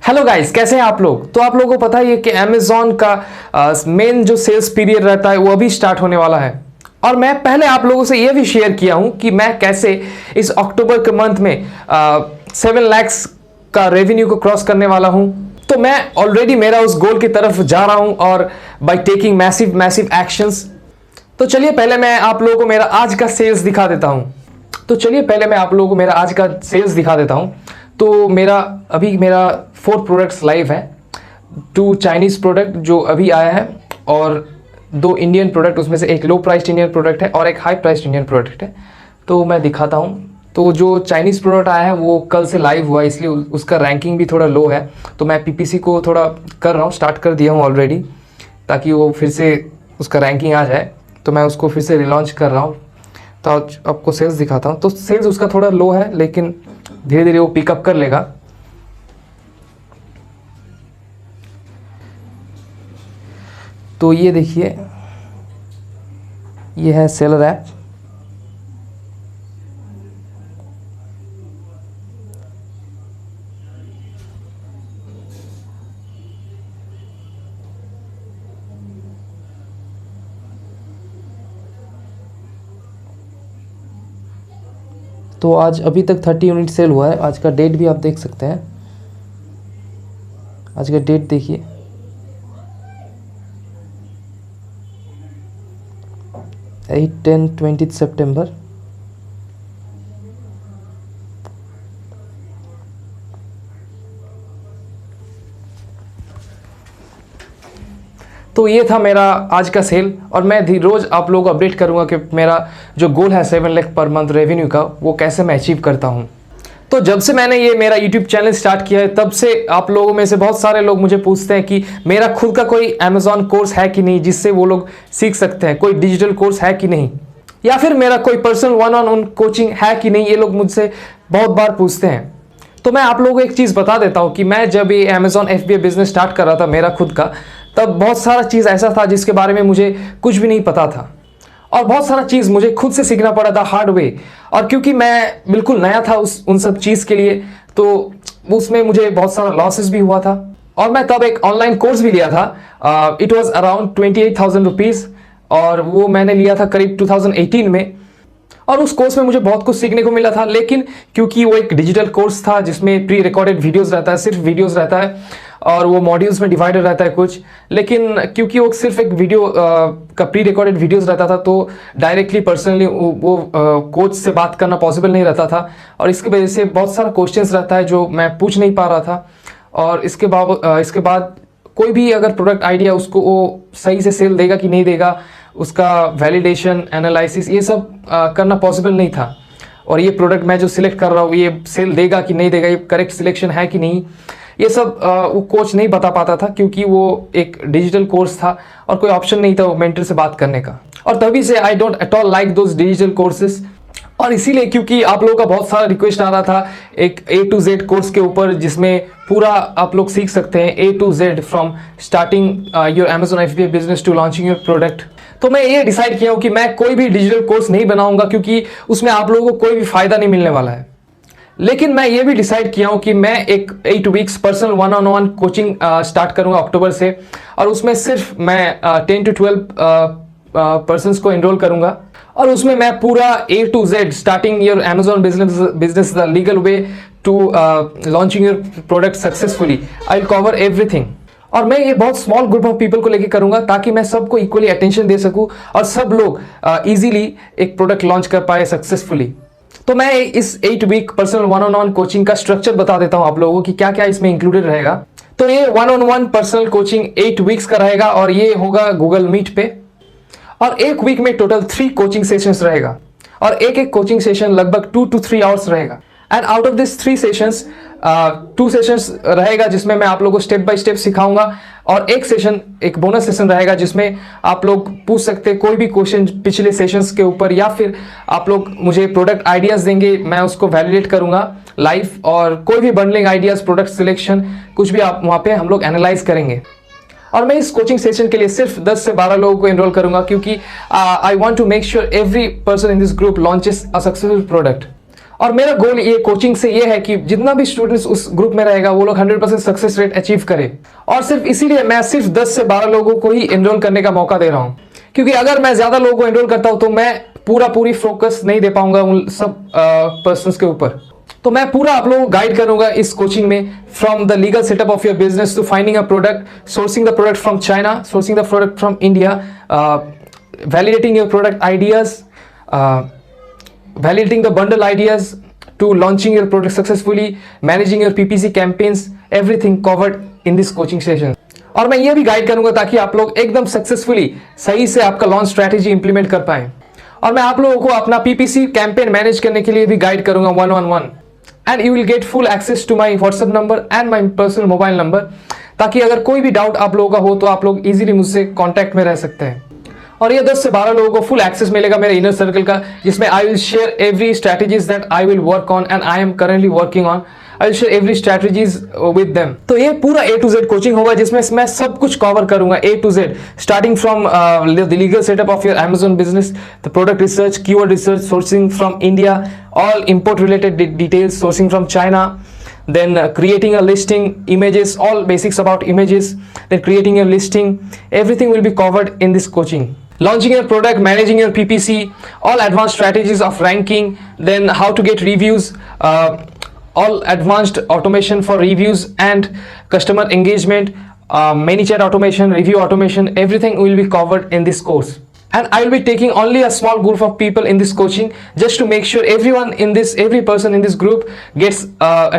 Hello guys, कैसे हैं आप लोग। तो आप लोगों को पता ही है कि अमेजोन का मेन जो सेल्स पीरियड रहता है वो अभी स्टार्ट होने वाला है। और मैं पहले आप लोगों से ये भी शेयर किया हूं कि मैं कैसे इस अक्टूबर के मंथ में 7 लैक्स का रेवेन्यू को क्रॉस करने वाला हूं। तो मैं ऑलरेडी मेरा उस गोल की तरफ जा रहा हूं और by taking massive massive actions. तो चलिए पहले मैं आप लोगों को मेरा आज का सेल्स दिखा देता हूं। तो मेरा 4 प्रोडक्ट्स लाइव है। 2 चाइनीज़ प्रोडक्ट जो अभी आया है और 2 इंडियन प्रोडक्ट, उसमें से एक लो प्राइस्ड इंडियन प्रोडक्ट है और एक हाई प्राइस्ड इंडियन प्रोडक्ट है। तो मैं दिखाता हूँ। तो जो चाइनीज़ प्रोडक्ट आया है वो कल से लाइव हुआ, इसलिए उसका रैंकिंग भी थोड़ा लो है। तो मैं पीपीसी को थोड़ा कर रहा हूँ, स्टार्ट कर दिया हूँ ऑलरेडी, ताकि वो फिर से उसका रैंकिंग आ जाए। तो मैं उसको फिर से रिलॉन्च कर रहा हूँ। तो आज आपको सेल्स दिखाता हूँ। तो सेल्स उसका थोड़ा लो है, लेकिन धीरे धीरे वो पिकअप कर लेगा। तो ये देखिए, ये है सेलर ऐप। तो आज अभी तक 30 यूनिट सेल हुआ है। आज का डेट भी आप देख सकते हैं। आज का डेट देखिए, 8-10-20 सितंबर। तो ये था मेरा आज का सेल, और मैं रोज़ आप लोगों को अपडेट करूंगा कि मेरा जो गोल है 7 लाख पर मंथ रेवेन्यू का, वो कैसे मैं अचीव करता हूं। तो जब से मैंने ये मेरा YouTube चैनल स्टार्ट किया है, तब से आप लोगों में से बहुत सारे लोग मुझे पूछते हैं कि मेरा खुद का कोई अमेजॉन कोर्स है कि नहीं, जिससे वो लोग सीख सकते हैं। कोई डिजिटल कोर्स है कि नहीं, या फिर मेरा कोई पर्सनल 1-on-1 कोचिंग है कि नहीं। ये लोग मुझसे बहुत बार पूछते हैं। तो मैं आप लोगों को एक चीज़ बता देता हूँ कि मैं जब ये अमेजॉन FBA बिजनेस स्टार्ट कर रहा था मेरा खुद का, तब बहुत सारा चीज़ ऐसा था जिसके बारे में मुझे कुछ भी नहीं पता था, और बहुत सारा चीज़ मुझे खुद से सीखना पड़ा था हार्ड वे। और क्योंकि मैं बिल्कुल नया था उन सब चीज़ के लिए, तो उसमें मुझे बहुत सारा लॉसेस भी हुआ था। और मैं तब एक ऑनलाइन कोर्स भी लिया था। इट वॉज अराउंड 28,000 रुपीज़, और वो मैंने लिया था करीब 2018 में। और उस कोर्स में मुझे बहुत कुछ सीखने को मिला था, लेकिन क्योंकि वो एक डिजिटल कोर्स था जिसमें प्री रिकॉर्डेड वीडियोस रहता है, सिर्फ वीडियोस रहता है, और वो मॉड्यूल्स में डिवाइडेड रहता है कुछ। लेकिन क्योंकि वो सिर्फ एक वीडियो का प्री रिकॉर्डेड वीडियोस रहता था, तो डायरेक्टली पर्सनली वो कोच से बात करना पॉसिबल नहीं रहता था, और इसकी वजह से बहुत सारा क्वेश्चंस रहता है जो मैं पूछ नहीं पा रहा था। और इसके बाद कोई भी अगर प्रोडक्ट आइडिया, उसको वो सही से सेल देगा कि नहीं देगा, उसका वैलिडेशन, एनालिसिस, ये सब करना पॉसिबल नहीं था। और ये प्रोडक्ट मैं जो सिलेक्ट कर रहा हूँ, ये सेल देगा कि नहीं देगा, ये करेक्ट सिलेक्शन है कि नहीं, ये सब वो कोच नहीं बता पाता था, क्योंकि वो एक डिजिटल कोर्स था और कोई ऑप्शन नहीं था वो मेंटर से बात करने का। और तभी से I don't at all like those digital courses. और इसीलिए, क्योंकि आप लोगों का बहुत सारा रिक्वेस्ट आ रहा था एक A to Z कोर्स के ऊपर, जिसमें पूरा आप लोग सीख सकते हैं A to Z from starting your Amazon FBA business to launching your product. तो मैं ये डिसाइड किया हूँ कि मैं कोई भी डिजिटल कोर्स नहीं बनाऊंगा, क्योंकि उसमें आप लोगों को कोई भी फायदा नहीं मिलने वाला है। लेकिन मैं ये भी डिसाइड किया हूँ कि मैं एक 8 weeks personal 1-on-1 coaching start करूंगा अक्टूबर से, और उसमें सिर्फ मैं 10 to 12 पर्सन्स को एनरोल करूंगा। और उसमें मैं पूरा A to Z starting your Amazon business the legal way to launching your product successfully, I will cover everything. और मैं ये बहुत स्मॉल ग्रुप ऑफ पीपल को लेके करूंगा, ताकि मैं सबको इक्वली अटेंशन दे सकूं और सब लोग इजीली एक प्रोडक्ट लॉन्च कर पाए सक्सेसफुली। तो मैं इस 8 वीक पर्सनल 1-on-1 कोचिंग का स्ट्रक्चर बता देता हूं आप लोगों को कि क्या क्या इसमें इंक्लूडेड रहेगा। तो ये 1-on-1 पर्सनल कोचिंग 8 वीक्स का रहेगा, और ये होगा गूगल मीट पे। और एक वीक में टोटल 3 कोचिंग सेशंस रहेगा, और एक कोचिंग सेशन लगभग 2 to 3 आवर्स रहेगा। And out of this 3 sessions, 2 sessions रहेगा जिसमें मैं आप लोगों को स्टेप बाय स्टेप सिखाऊंगा, और एक सेशन, एक बोनस सेशन रहेगा जिसमें आप लोग पूछ सकते हैं कोई भी क्वेश्चन पिछले सेशंस के ऊपर, या फिर आप लोग मुझे प्रोडक्ट आइडियाज देंगे, मैं उसको वैलिडेट करूंगा लाइव, और कोई भी बंडलिंग आइडियाज, प्रोडक्ट सिलेक्शन, कुछ भी आप वहाँ पे हम लोग एनालाइज करेंगे। और मैं इस कोचिंग सेशन के लिए सिर्फ 10 से 12 लोगों को एनरोल करूंगा, क्योंकि I want to make sure every person in this group launches a successful product. और मेरा गोल ये कोचिंग से ये है कि जितना भी स्टूडेंट्स उस ग्रुप में रहेगा वो लोग 100% सक्सेस रेट अचीव करें। और सिर्फ इसीलिए मैं सिर्फ 10 से 12 लोगों को ही एनरोल करने का मौका दे रहा हूँ, क्योंकि अगर मैं ज्यादा लोगों को एनरोल करता हूँ तो मैं पूरी फोकस नहीं दे पाऊंगा उन सब पर्सन्स के ऊपर। तो मैं पूरा आप लोगों को गाइड करूंगा इस कोचिंग में, from the legal setup of your business to finding a product, sourcing the product from China, sourcing the product from India, validating your product ideas, validating the bundle ideas, to launching your product successfully, managing your PPC campaigns, everything covered in this coaching session. और मैं ये भी guide करूंगा ताकि आप लोग एकदम successfully सही से आपका लॉन्च स्ट्रैटेजी इंप्लीमेंट कर पाए। और मैं आप लोगों को अपना PPC कैंपेन मैनेज करने के लिए भी गाइड करूंगा 1-on-1, and you will get full access to my WhatsApp number and my personal mobile number, ताकि अगर कोई भी डाउट आप लोगों का हो तो आप लोग इजीली मुझसे कॉन्टैक्ट में रह सकते हैं। और ये 10 से 12 लोगों को फुल एक्सेस मिलेगा मेरे इनर सर्कल का, जिसमें I will share every strategies that I will work on and I am currently working on. I will share every strategies with them. तो ये पूरा A to Z कोचिंग होगा, जिसमें मैं सब कुछ कवर करूंगा A to Z, starting from the legal setup of your Amazon business, the product research, keyword research, sourcing from India, all import related details, sourcing from China, then creating a listing, images, all basics about images, then creating a listing, everything will be covered in this coaching. Launching your product, managing your PPC, all advanced strategies of ranking, then how to get reviews, all advanced automation for reviews and customer engagement, ManyChat automation, review automation, everything will be covered in this course. And I will be taking only a small group of people in this coaching, just to make sure every person in this group gets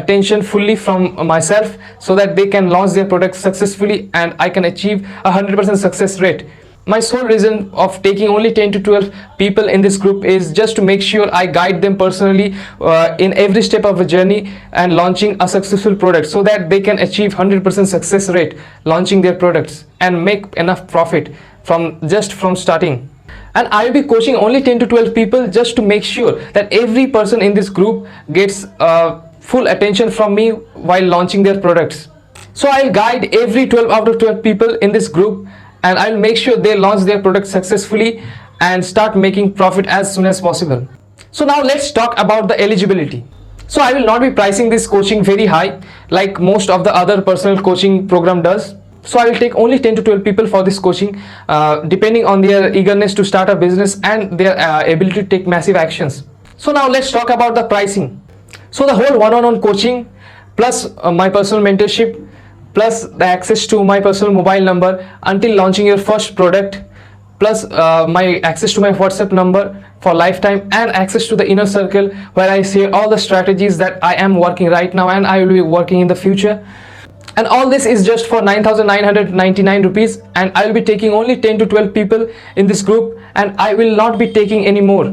attention fully from myself, so that they can launch their product successfully and I can achieve 100% success rate. My sole reason of taking only 10 to 12 people in this group is just to make sure I guide them personally in every step of the journey and launching a successful product, so that they can achieve 100% success rate launching their products and make enough profit from starting. And I will be coaching only 10 to 12 people, just to make sure that every person in this group gets full attention from me while launching their products. So I'll guide every 12 out of 12 people in this group, and I'll make sure they launch their product successfully and start making profit as soon as possible. So now let's talk about the eligibility. So I will not be pricing this coaching very high like most of the other personal coaching program does. So I will take only 10 to 12 people for this coaching, depending on their eagerness to start a business and their ability to take massive actions. So now let's talk about the pricing. So the whole one-on-one coaching, plus my personal mentorship, plus the access to my personal mobile number until launching your first product, plus my access to my WhatsApp number for lifetime, and access to the inner circle where I share all the strategies that I am working right now and I will be working in the future. And all this is just for 9,999 rupees, and I will be taking only 10 to 12 people in this group, and I will not be taking any more.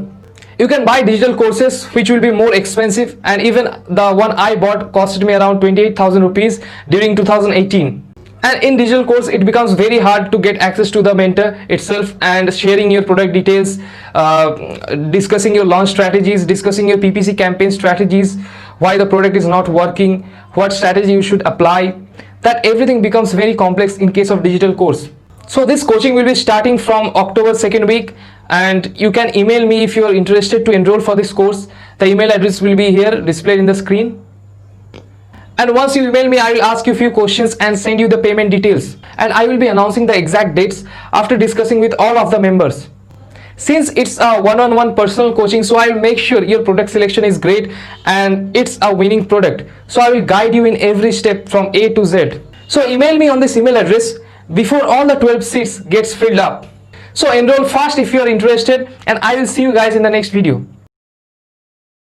You can buy digital courses which will be more expensive, and even the one I bought costed me around 28,000 rupees during 2018. And in digital course it becomes very hard to get access to the mentor itself and sharing your product details, discussing your launch strategies, discussing your PPC campaign strategies, why the product is not working, what strategy you should apply. That everything becomes very complex in case of digital course. So this coaching will be starting from October 2nd week, and you can email me if you are interested to enroll for this course. The email address will be here displayed in the screen. And once you email me, I will ask you a few questions and send you the payment details. And I will be announcing the exact dates after discussing with all of the members. Since it's a one-on-one personal coaching, so I will make sure your product selection is great and it's a winning product. So I will guide you in every step from A to Z. So email me on this email address before all the 12 seats gets filled up. So enroll fast if you are interested, and I will see you guys in the next video.